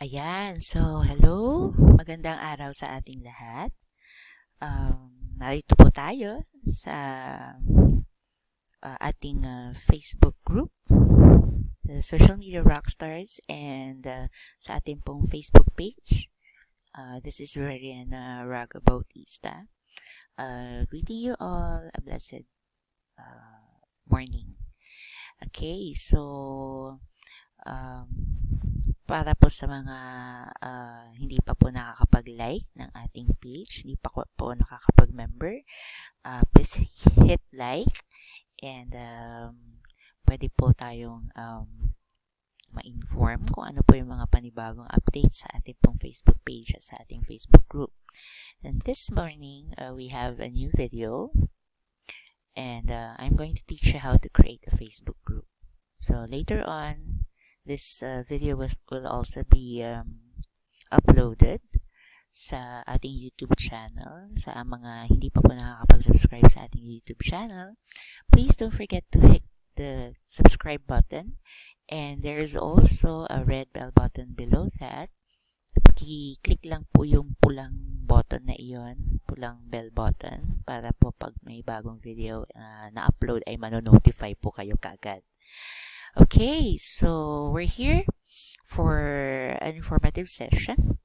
Ayan, so hello, magandang araw sa ating lahat. Narito po tayo sa ating Facebook group, the Social Media Rockstars, and sa ating pong Facebook page. This is Rariana Raga Bautista. Greeting you all a blessed morning. Okay, so para po sa mga hindi pa po nakakapag-like ng ating page, hindi pa po nakakapag-member, please hit like and pwede po tayong ma-inform kung ano po yung mga panibagong updates sa ating pong Facebook page at sa ating Facebook group. And this morning, we have a new video and I'm going to teach you how to create a Facebook group. So later on, this video will also be uploaded sa ating YouTube channel. Sa mga hindi pa po nakakapag-subscribe sa ating YouTube channel, please don't forget to hit the subscribe button. And there is also a red bell button below that. Paki-click lang po yung pulang button na iyon, pulang bell button, para po pag may bagong video na-upload ay manonotify po kayo kaagad. Okay, so we're here for an informative session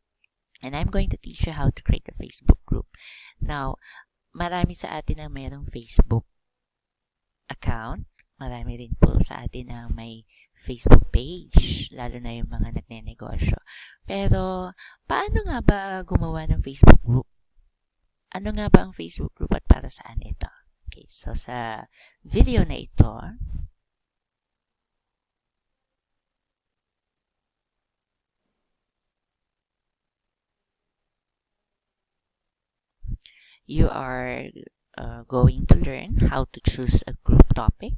and I'm going to teach you how to create a Facebook group. Now, marami sa atin ang mayroong Facebook account. Marami rin po sa atin ang may Facebook page, lalo na yung mga nagnenegosyo. Pero, paano nga ba gumawa ng Facebook group? Ano nga ba ang Facebook group at para saan ito? Okay, so sa video na ito, you are going to learn how to choose a group topic.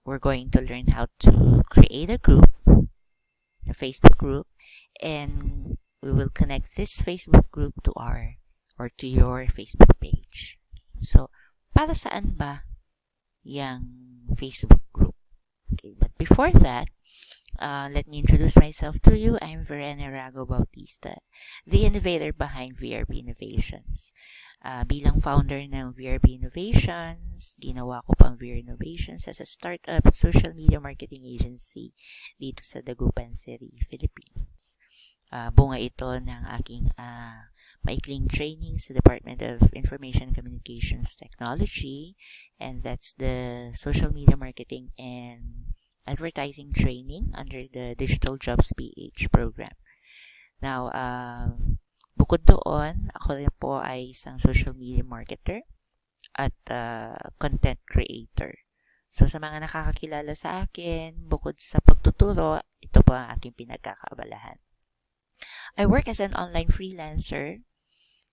We're going to learn how to create a group, a Facebook group, and we will connect this Facebook group to your Facebook page. So, para saan ba yung Facebook group? Okay, but before that, let me introduce myself to you. I'm Verena Rago Bautista, the innovator behind VRB Innovations. Bilang founder ng VRB Innovations, ginawa ko pang VR Innovations as a startup social media marketing agency dito sa Dagupan City, Philippines. Bunga ito ng aking maikling training sa Department of Information Communications Technology, and that's the social media marketing and advertising training under the Digital Jobs PH program. Now, bukod doon, ako rin po ay isang social media marketer at content creator. So, sa mga nakakakilala sa akin, bukod sa pagtuturo, ito po ang aking pinagkakaabalahan. I work as an online freelancer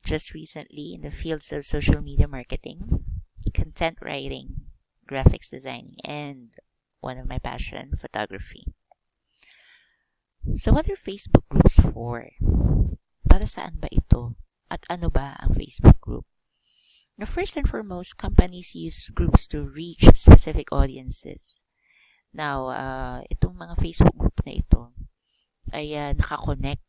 just recently in the fields of social media marketing, content writing, graphics designing, and one of my passion, photography. So, what are Facebook groups for? Para saan ba ito? At ano ba ang Facebook group? Now, first and foremost, companies use groups to reach specific audiences. Now, itong mga Facebook group na ito ay nakakonect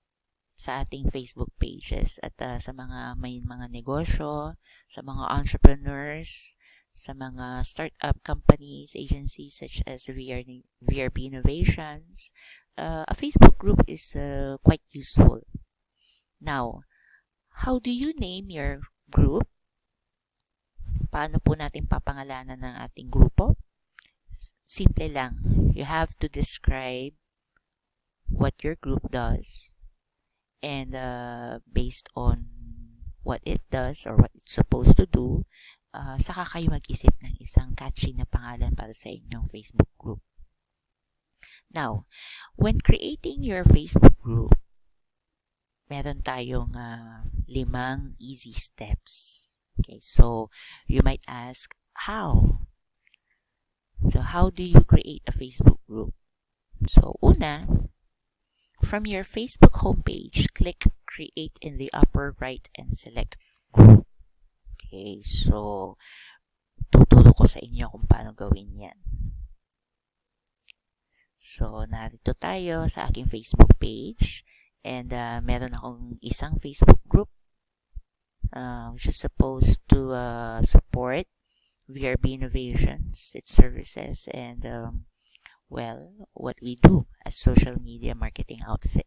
sa ating Facebook pages at sa mga may mga negosyo, sa mga entrepreneurs, sa mga startup companies, agencies such as VRB Innovations. A Facebook group is quite useful. Now, how do you name your group? Paano po natin papangalanan ng ating grupo? Simple lang. You have to describe what your group does, and based on what it does or what it's supposed to do, saka kayo mag-isip ng isang catchy na pangalan para sa inyong Facebook group. Now, when creating your Facebook group, meron tayong 5 easy steps. Okay, so you might ask, how? So how do you create a Facebook group? So una, from your Facebook homepage, click Create in the upper right and select Group. Okay, so tuturo ko sa inyo kung paano gawin yan. So, narito tayo sa aking Facebook page. And meron akong isang Facebook group which is supposed to support VRB innovations, its services, and what we do as social media marketing outfit.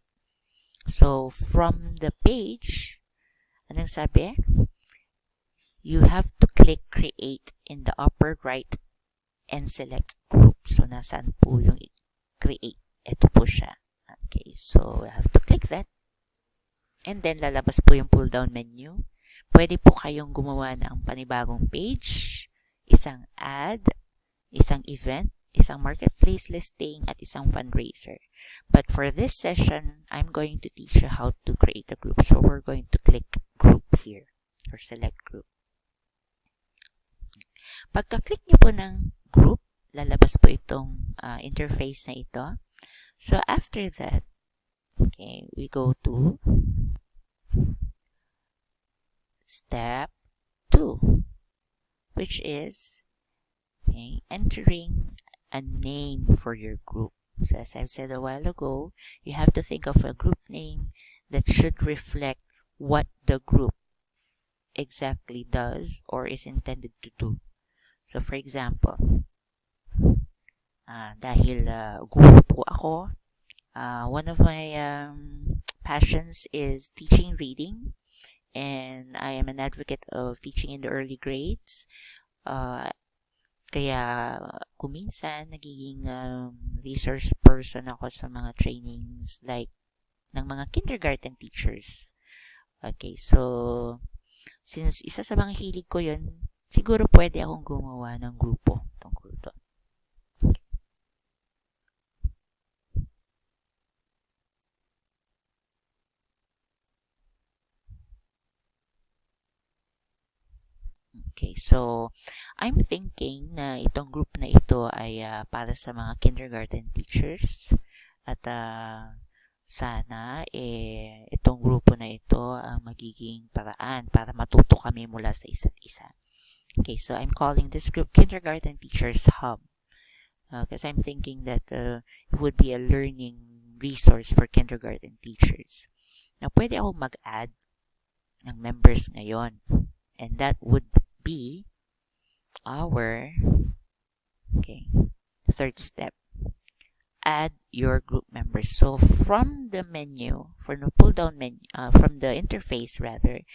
So from the page, anong sabi? You have to click create in the upper right and select group. So nasaan po yung create? Ito po siya. Okay, so I have to click that. And then lalabas po yung pull down menu. Pwede po kayong gumawa ng panibagong page, isang ad, isang event, isang marketplace listing, at isang fundraiser. But for this session, I'm going to teach you how to create a group. So we're going to click group here or select group. Pagka-click nyo po ng group, lalabas po itong interface na ito. So after that, okay, we go to step 2, which is entering a name for your group. So as I've said a while ago, you have to think of a group name that should reflect what the group exactly does or is intended to do. So for example, dahil guru po ako, one of my passions is teaching reading, and I am an advocate of teaching in the early grades. Kaya kuminsan nagiging resource person ako sa mga trainings like ng mga kindergarten teachers. Okay, so since isa sa mga hilig ko yun, siguro pwede akong gumawa ng grupo tungkol doon. Okay, so I'm thinking na itong group na ito ay para sa mga kindergarten teachers at sana itong grupo na ito ang magiging paraan para matuto kami mula sa isa't isa. Okay, so I'm calling this group Kindergarten Teachers Hub because I'm thinking that it would be a learning resource for kindergarten teachers. Now, pwede akong mag-add ng members ngayon, and that would be our third step. Add your group members. So from the menu, from the pull down menu, from the interface rather,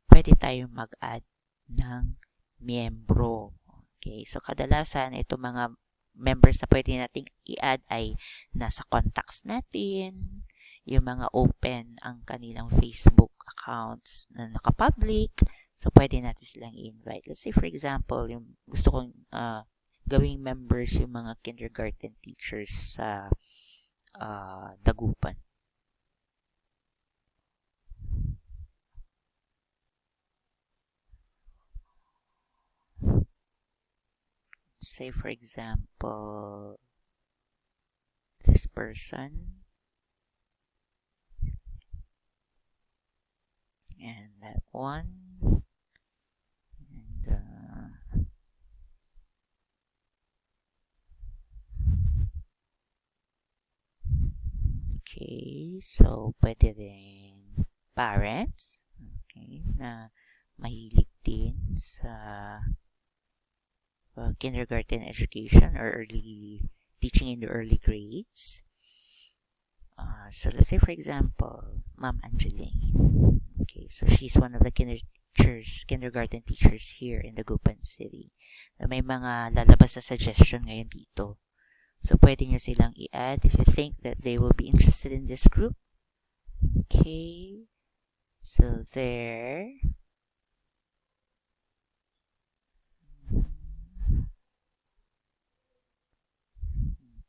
pwede tayong mag-add ng miyembro. Okay, so kadalasan itong mga members na pwede nating i-add ay nasa contacts natin, yung mga open ang kanilang Facebook accounts na naka-public. So, pwede natin silang i-invite. Let's say, for example, yung gusto kong gawing members yung mga kindergarten teachers sa Dagupan. Say, for example, this person and that one. Okay, so pwede rin parents, okay, na mahilig din sa kindergarten education or early teaching in the early grades. So let's say for example, Ma'am Angeline. Okay, so she's one of the kindergarten teachers here in the Dagupan City. May mga lalabas na suggestion ngayon dito. So, pwede nyo silang i-add if you think that they will be interested in this group. Okay. So, there.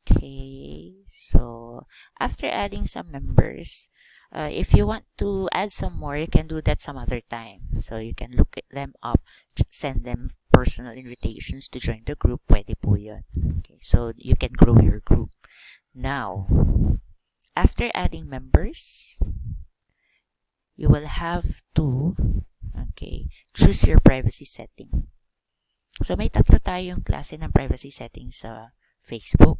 Okay. So, after adding some members, if you want to add some more, you can do that some other time. So, you can look them up, send them personal invitations to join the group. Pwede po yun. Okay, so, you can grow your group. Now, after adding members, you will have to, choose your privacy setting. So, may tatlo tayong klase ng privacy settings sa Facebook.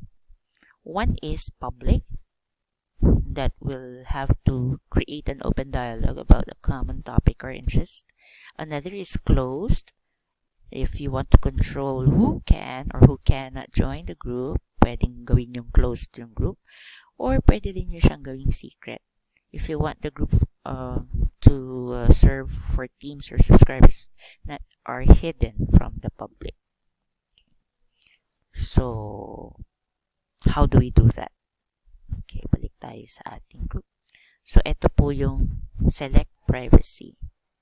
One is public. that will have to create an open dialogue about a common topic or interest. Another is closed. If you want to control who can or who cannot join the group, pwedeng gawin yung closed yung group, or pwede din nyo siyang gawing secret. If you want the group to serve for teams or subscribers that are hidden from the public. So, how do we do that? Okay, balik tayo sa ating group. So, ito po yung select privacy.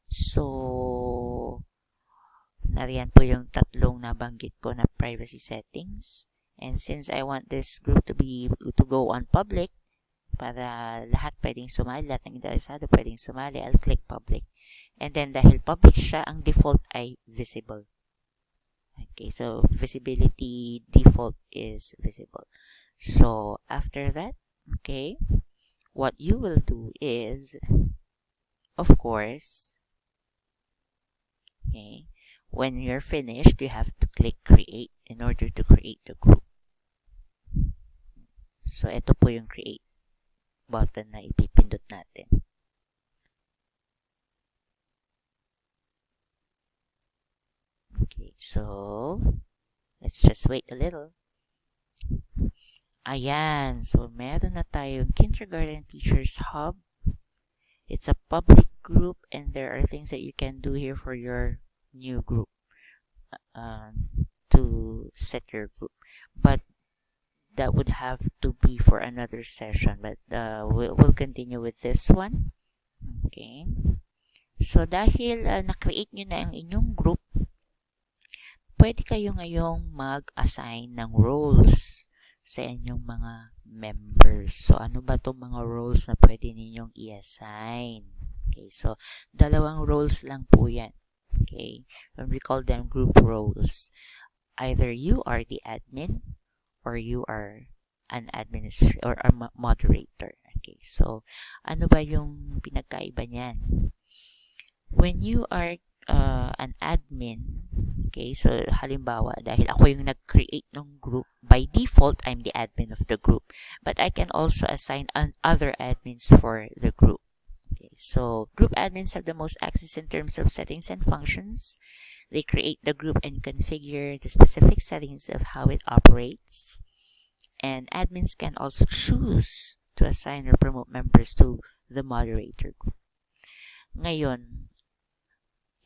So, nariyan po yung tatlong nabanggit ko na privacy settings. And since I want this group to go on public, para lahat pwedeng sumali, lahat ng interesado pwedeng sumali, I'll click public. And then, dahil public siya, ang default ay visible. Okay, so visibility default is visible. So, after that, okay, what you will do is, of course, okay, when you're finished, you have to click create in order to create the group. So, ito po yung create button na ipipindot natin. Okay, so, let's just wait a little. Ayan, so meron na tayong Kindergarten Teachers Hub. It's a public group and there are things that you can do here for your new group to set your group. But that would have to be for another session. But we'll continue with this one. Okay. So, dahil na-create nyo na ang inyong group, pwede kayo ngayong mag-assign ng roles sa inyong mga members. So, ano ba itong mga roles na pwede ninyong i-assign? Okay, so, dalawang roles lang po yan. Okay, when we call them group roles. Either you are the admin or you are an administrator or a moderator. Okay, so, ano ba yung pinagkaiba niyan? When you are an admin, okay, so halimbawa, dahil ako yung nag-create ng group, by default, I'm the admin of the group. But I can also assign other admins for the group. Okay, so group admins have the most access in terms of settings and functions. They create the group and configure the specific settings of how it operates. And admins can also choose to assign or promote members to the moderator group. Ngayon,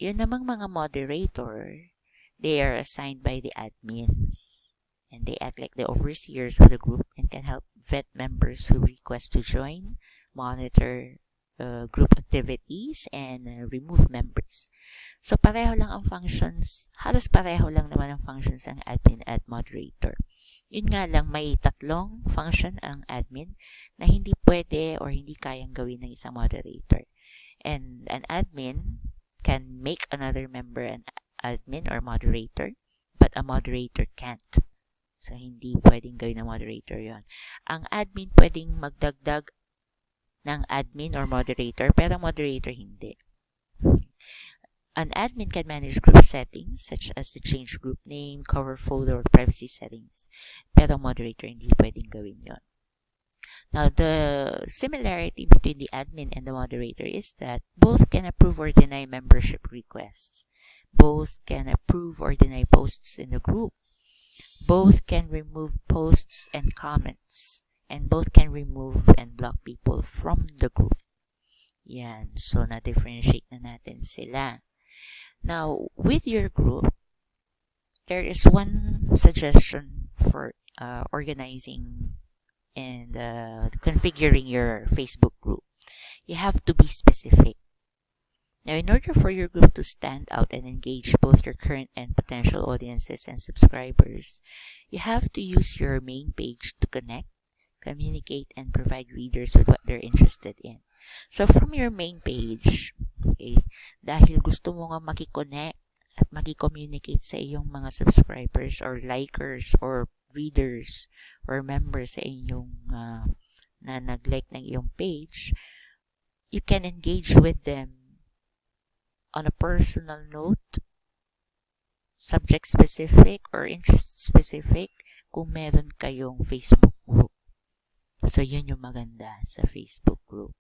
yun namang mga moderator, they are assigned by the admins. And they act like the overseers of the group and can help vet members who request to join, monitor group activities, and remove members. So, pareho lang ang functions. Halos pareho lang naman ang functions ng admin at moderator. Yun nga lang, may tatlong function ang admin na hindi pwede or hindi kayang gawin ng isang moderator. And an admin can make another member an admin or moderator, but a moderator can't. So, hindi pwedeng gawin ng moderator yon. Ang admin pwedeng magdagdag ng admin or moderator, pero moderator hindi. An admin can manage group settings, such as to change group name, cover photo, or privacy settings. Pero moderator hindi pwedeng gawin yon. Now, the similarity between the admin and the moderator is that both can approve or deny membership requests. Both can approve or deny posts in the group. Both can remove posts and comments. And both can remove and block people from the group. Yan. So, na-differentiate na natin sila. Now, with your group, there is one suggestion for organizing and configuring your Facebook group. You have to be specific. Now, in order for your group to stand out and engage both your current and potential audiences and subscribers, you have to use your main page to connect, communicate, and provide readers with what they're interested in. So, from your main page, okay, dahil gusto mo nga makiconnect at makicommunicate sa iyong mga subscribers or likers or readers or members sa inyong na nag-like ng iyong page, you can engage with them on a personal note, subject-specific or interest-specific kung meron kayong Facebook group. So, yun yung maganda sa Facebook group.